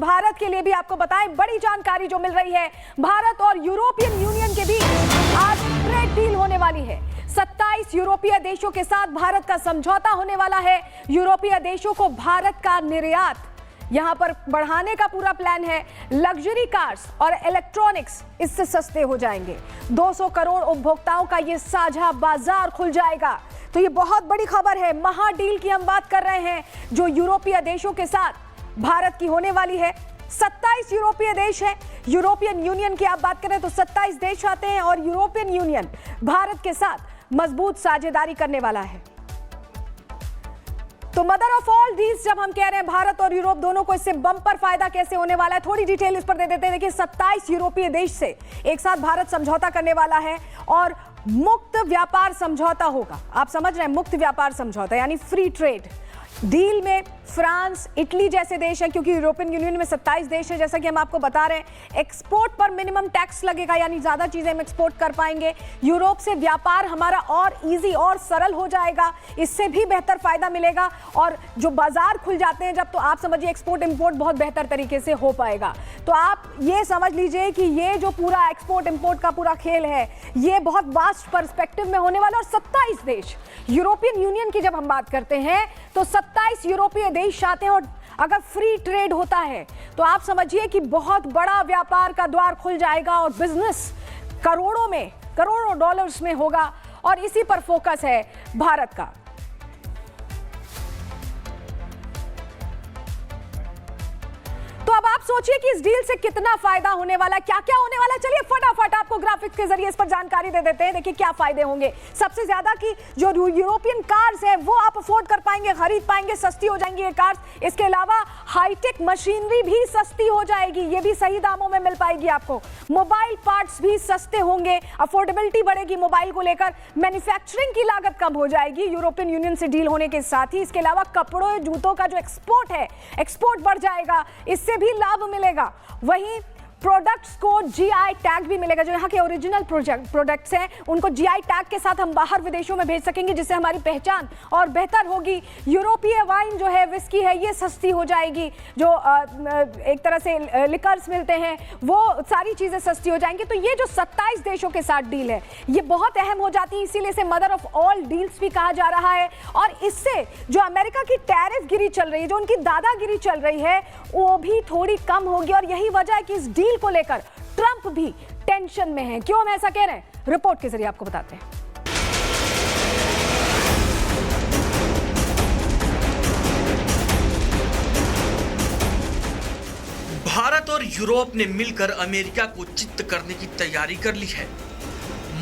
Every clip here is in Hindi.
भारत के लिए भी आपको बताएं बड़ी जानकारी जो मिल रही है। भारत और यूरोपियन यूनियन के बीच आज ट्रेड डील होने वाली है। 27 यूरोपीय देशों के साथ भारत का समझौता होने वाला है। यूरोपीय देशों को भारत का निर्यात यहां पर बढ़ाने का पूरा प्लान है। लग्जरी कार्स और इलेक्ट्रॉनिक्स इससे सस्ते हो जाएंगे। 200 करोड़ उपभोक्ताओं का ये साझा बाजार खुल जाएगा। तो ये बहुत बड़ी खबर है। महा डील की हम बात कर रहे हैं जो यूरोपीय देशों के साथ भारत की होने वाली है। 27 यूरोपीय देश हैं। यूरोपियन यूनियन की आप बात करें तो 27 देश आते हैं और यूरोपियन यूनियन भारत के साथ मजबूत साझेदारी करने वाला है। तो मदर ऑफ ऑल डील्स जब हम कह रहे हैं भारत और यूरोप दोनों को इससे बम्पर फायदा कैसे होने वाला है, थोड़ी डिटेल इस पर दे देते हैं। देखिए 27 यूरोपीय देश से एक साथ भारत समझौता करने वाला है और मुक्त व्यापार समझौता होगा। आप समझ रहे हैं, मुक्त व्यापार समझौता यानी फ्री ट्रेड डील में फ्रांस, इटली जैसे देश हैं, क्योंकि यूरोपियन यूनियन में 27 देश है। जैसा कि हम आपको बता रहे हैं, एक्सपोर्ट पर मिनिमम टैक्स लगेगा, यानी ज्यादा चीजें हम एक्सपोर्ट कर पाएंगे। यूरोप से व्यापार हमारा और इजी और सरल हो जाएगा, इससे भी बेहतर फायदा मिलेगा। और जो बाजार खुल जाते हैं जब, तो आप समझिए एक्सपोर्ट इंपोर्ट बहुत बेहतर तरीके से हो पाएगा। तो आप ये समझ लीजिए कि ये जो पूरा एक्सपोर्ट इंपोर्ट का पूरा खेल है, ये बहुत वास्ट पर्सपेक्टिव में होने वाला। और 27 देश यूरोपियन यूनियन की जब हम बात करते हैं तो 27 यूरोपीय देश आते हैं और अगर फ्री ट्रेड होता है तो आप समझिए कि बहुत बड़ा व्यापार का द्वार खुल जाएगा और बिजनेस करोड़ों डॉलर्स में होगा। और इसी पर फोकस है भारत का। तो अब आप सोचिए कि इस डील से कितना फायदा होने वाला है, क्या क्या होने वाला है। चलिए फटाफट आपको ग्राफिक्स के जरिए इस पर जानकारी दे देते हैं। देखिए क्या फायदे होंगे। सबसे ज्यादा कि जो यूरोपियन कार्स है वो आप अफोर्ड कर पाएंगे, खरीद पाएंगे, सस्ती हो जाएंगी ये कार्स। इसके अलावा हाईटेक मशीनरी भी सस्ती हो जाएगी, ये भी सही दामों में मिल पाएगी आपको। मोबाइल पार्ट्स भी सस्ते होंगे, अफोर्डेबिलिटी बढ़ेगी मोबाइल को लेकर। मैन्युफैक्चरिंग की लागत कम हो जाएगी यूरोपियन यूनियन से डील होने के साथ ही। इसके अलावा कपड़ों, जूतों का जो एक्सपोर्ट है, एक्सपोर्ट बढ़ जाएगा, इससे भी लाभ मिलेगा। वहीं प्रोडक्ट्स को जीआई टैग भी मिलेगा। जो यहाँ के ओरिजिनल प्रोडक्ट्स हैं उनको जीआई टैग के साथ हम बाहर विदेशों में भेज सकेंगे, जिससे हमारी पहचान और बेहतर होगी। यूरोपीय वाइन जो है, विस्की है, ये सस्ती हो जाएगी। जो एक तरह से लिकर्स मिलते हैं वो सारी चीज़ें सस्ती हो जाएंगी। तो ये जो 27 देशों के साथ डील है ये बहुत अहम हो जाती है, इसीलिए इसे मदर ऑफ ऑल डील्स भी कहा जा रहा है। और इससे जो अमेरिका की टैरिफ गिरी चल रही है, जो उनकी दादागिरी चल रही है, वो भी थोड़ी कम होगी। और यही वजह है कि इस डील को लेकर ट्रंप भी टेंशन में है। क्यों हम ऐसा कह रहे हैं, रिपोर्ट के जरिए आपको बताते हैं। भारत और यूरोप ने मिलकर अमेरिका को चित्त करने की तैयारी कर ली है।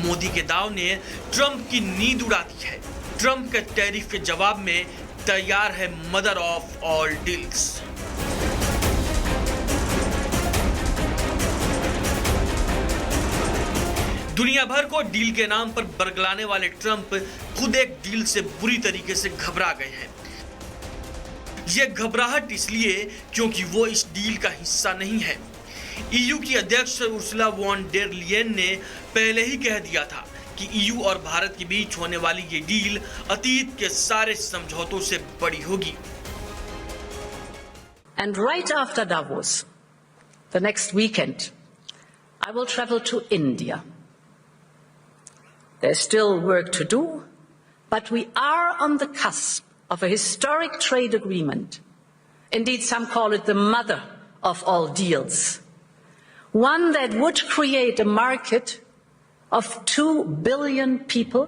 मोदी के दाव ने ट्रंप की नींद उड़ा दी है। ट्रंप के टैरिफ के जवाब में तैयार है मदर ऑफ ऑल डील्स। दुनिया भर को डील के नाम पर बरगलाने वाले ट्रंप खुद एक डील से बुरी तरीके से घबरा गए हैं। यह घबराहट इसलिए क्योंकि वो इस डील का हिस्सा नहीं है। ईयू की अध्यक्ष उर्सुला वॉन डेर लियेन ने पहले ही कह दिया था कि ईयू और भारत के बीच होने वाली ये डील अतीत के सारे समझौतों से बड़ी होगी। And right after Davos, the next weekend, I will travel to India. There's still work to do, but we are on the cusp of a historic trade agreement. Indeed, some call it the mother of all deals. One that would create a market of 2 billion people,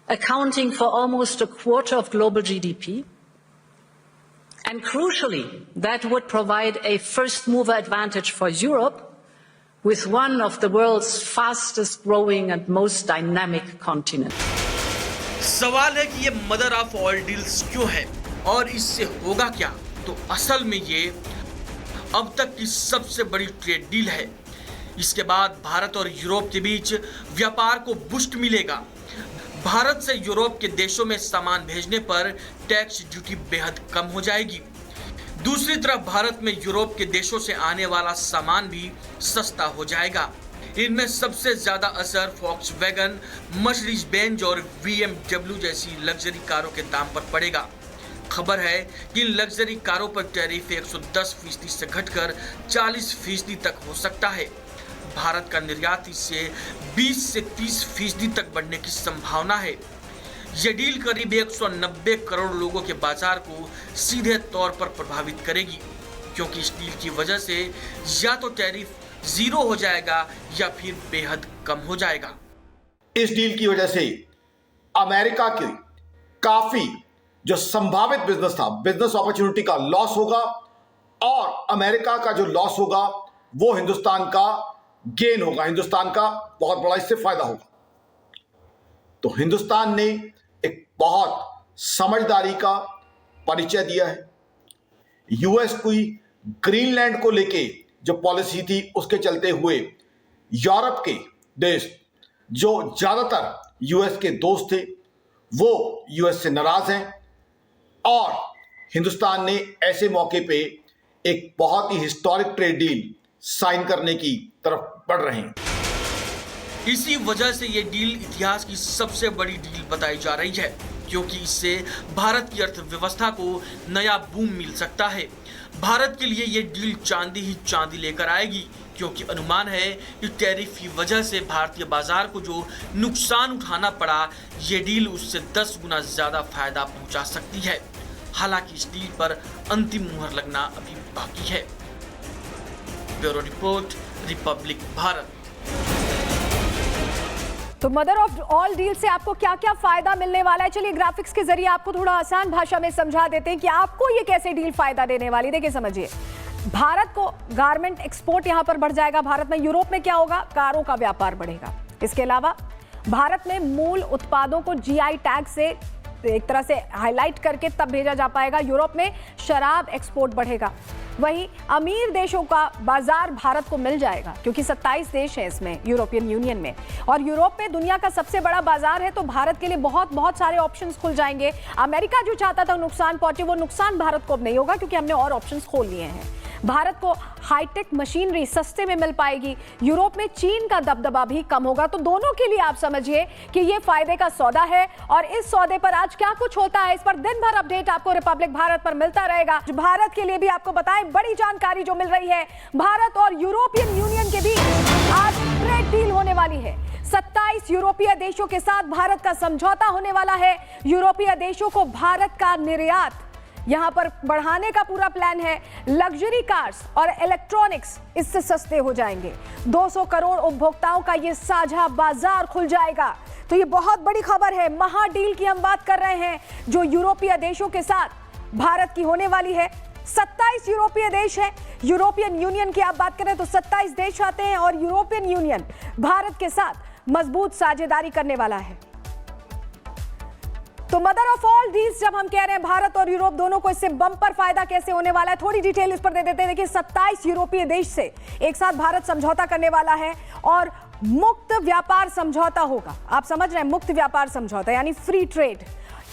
accounting for almost a quarter of global GDP. And crucially, that would provide a first mover advantage for Europe, with one of the world's fastest growing and most dynamic continent. सवाल है कि ये मदर ऑफ ऑल डील्स क्यों है और इससे होगा क्या। तो असल में ये अब तक की सबसे बड़ी ट्रेड डील है। इसके बाद भारत और यूरोप के बीच व्यापार को बूस्ट मिलेगा। भारत से यूरोप के देशों में सामान भेजने पर टैक्स ड्यूटी बेहद कम हो जाएगी। दूसरी तरफ भारत में यूरोप के देशों से आने वाला सामान भी सस्ता हो जाएगा। इनमें सबसे ज्यादा असर फॉक्सवैगन, मर्सिडीज बेंज और BMW जैसी लग्जरी कारों के दाम पर पड़ेगा। खबर है कि इन लग्जरी कारों पर टैरिफ 110% से घटकर 40% तक हो सकता है। भारत का निर्यात इससे 20 से 30% तक बढ़ने की संभावना है। यह डील करीब 190 करोड़ लोगों के बाजार को सीधे तौर पर प्रभावित करेगी, क्योंकि इस डील की वजह से या तो टैरिफ 0 हो जाएगा या फिर बेहद कम हो जाएगा। इस डील की वजह से अमेरिका की काफी जो संभावित बिजनेस था, बिजनेस अपॉर्चुनिटी का लॉस होगा, और अमेरिका का जो लॉस होगा वो हिंदुस्तान का गेन होगा, हिंदुस्तान का बहुत बड़ा इससे फायदा होगा। तो हिंदुस्तान ने एक बहुत समझदारी का परिचय दिया है। यूएस की ग्रीनलैंड को लेके जो पॉलिसी थी उसके चलते हुए यूरोप के देश जो ज्यादातर यूएस के दोस्त थे वो यूएस से नाराज हैं, और हिंदुस्तान ने ऐसे मौके पे एक बहुत ही हिस्टोरिक ट्रेड डील साइन करने की तरफ बढ़ रहे हैं। इसी वजह से ये डील इतिहास की सबसे बड़ी डील बताई जा रही है, क्योंकि इससे भारत की अर्थव्यवस्था को नया बूम मिल सकता है। भारत के लिए ये डील चांदी ही चांदी लेकर आएगी, क्योंकि अनुमान है कि टैरिफ की वजह से भारतीय बाजार को जो नुकसान उठाना पड़ा, ये डील उससे 10 गुना ज्यादा फायदा पहुंचा सकती है। हालांकि इस डील पर अंतिम मुहर लगना अभी बाकी है। Bureau report, Republic Bharat. तो मदर ऑफ ऑल डील से आपको क्या क्या फायदा मिलने वाला है, चलिए ग्राफिक्स के जरिए आपको थोड़ा आसान भाषा में समझा देते हैं कि आपको ये कैसे डील फायदा देने वाली। देखिए समझिए, भारत को गारमेंट एक्सपोर्ट यहां पर बढ़ जाएगा भारत में। यूरोप में क्या होगा, कारों का व्यापार बढ़ेगा। इसके अलावा भारत में मूल उत्पादों को जीआई टैग से एक तरह से हाईलाइट करके तब भेजा जा पाएगा। यूरोप में शराब एक्सपोर्ट बढ़ेगा। वहीं अमीर देशों का बाजार भारत को मिल जाएगा, क्योंकि 27 देश हैं इसमें यूरोपियन यूनियन में, और यूरोप में दुनिया का सबसे बड़ा बाजार है, तो भारत के लिए बहुत सारे ऑप्शंस खुल जाएंगे। अमेरिका जो चाहता था नुकसान पहुंचे, वो नुकसान भारत को अब नहीं होगा, क्योंकि हमने और ऑप्शंस खोल लिए हैं। भारत को हाईटेक मशीनरी सस्ते में मिल पाएगी। यूरोप में चीन का दबदबा भी कम होगा। तो दोनों के लिए आप समझिए कि ये फायदे का सौदा है। और इस सौदे पर आज क्या कुछ होता है, इस पर दिन भर अपडेट आपको रिपब्लिक भारत पर मिलता रहेगा। भारत के लिए भी आपको बताएं बड़ी जानकारी जो मिल रही है। भारत और यूरोपियन यूनियन के बीच आज ट्रेड डील होने वाली है। 27 यूरोपीय देशों के साथ भारत का समझौता होने वाला है। यूरोपीय देशों को भारत का निर्यात यहां पर बढ़ाने का पूरा प्लान है। लग्जरी कार्स और इलेक्ट्रॉनिक्स इससे सस्ते हो जाएंगे। 200 करोड़ उपभोक्ताओं का ये साझा बाजार खुल जाएगा। तो ये बहुत बड़ी खबर है। महा डील की हम बात कर रहे हैं जो यूरोपीय देशों के साथ भारत की होने वाली है। 27 यूरोपीय देश हैं। यूरोपियन यूनियन की आप बात करें तो 27 देश आते हैं, और यूरोपियन यूनियन भारत के साथ मजबूत साझेदारी करने वाला है। तो मदर ऑफ ऑल डील्स जब हम कह रहे हैं भारत और यूरोप दोनों को इससे बम्पर फायदा कैसे होने वाला है, थोड़ी डिटेल इस पर दे देते हैं। देखिए 27 यूरोपीय देश से एक साथ भारत समझौता करने वाला है, और मुक्त व्यापार समझौता होगा। आप समझ रहे हैं, मुक्त व्यापार समझौता यानी फ्री ट्रेड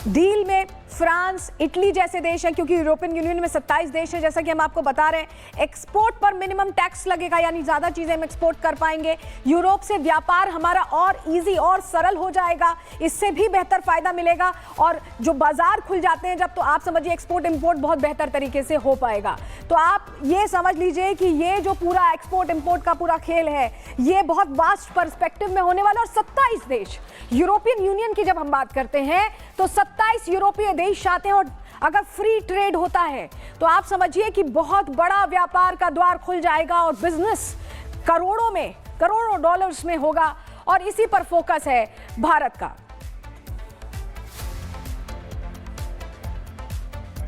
डील में फ्रांस, इटली जैसे देश हैं, क्योंकि यूरोपियन यूनियन में 27 देश हैं, जैसा कि हम आपको बता रहे हैं। एक्सपोर्ट पर मिनिमम टैक्स लगेगा, यानी ज्यादा चीजें हम एक्सपोर्ट कर पाएंगे। यूरोप से व्यापार हमारा और इजी और सरल हो जाएगा, इससे भी बेहतर फायदा मिलेगा। और जो बाजार खुल जाते हैं जब, तो आप समझिए एक्सपोर्ट इंपोर्ट बहुत बेहतर तरीके से हो पाएगा। तो आप ये समझ लीजिए कि ये जो पूरा एक्सपोर्ट इंपोर्ट का पूरा खेल है, ये बहुत वास्ट पर्सपेक्टिव में होने वाला। और 27 देश यूरोपियन यूनियन की जब हम बात करते हैं तो 27 यूरोपीय देश आते हैं, और अगर फ्री ट्रेड होता है तो आप समझिए कि बहुत बड़ा व्यापार का द्वार खुल जाएगा, और बिजनेस करोड़ों डॉलर्स में होगा। और इसी पर फोकस है भारत का।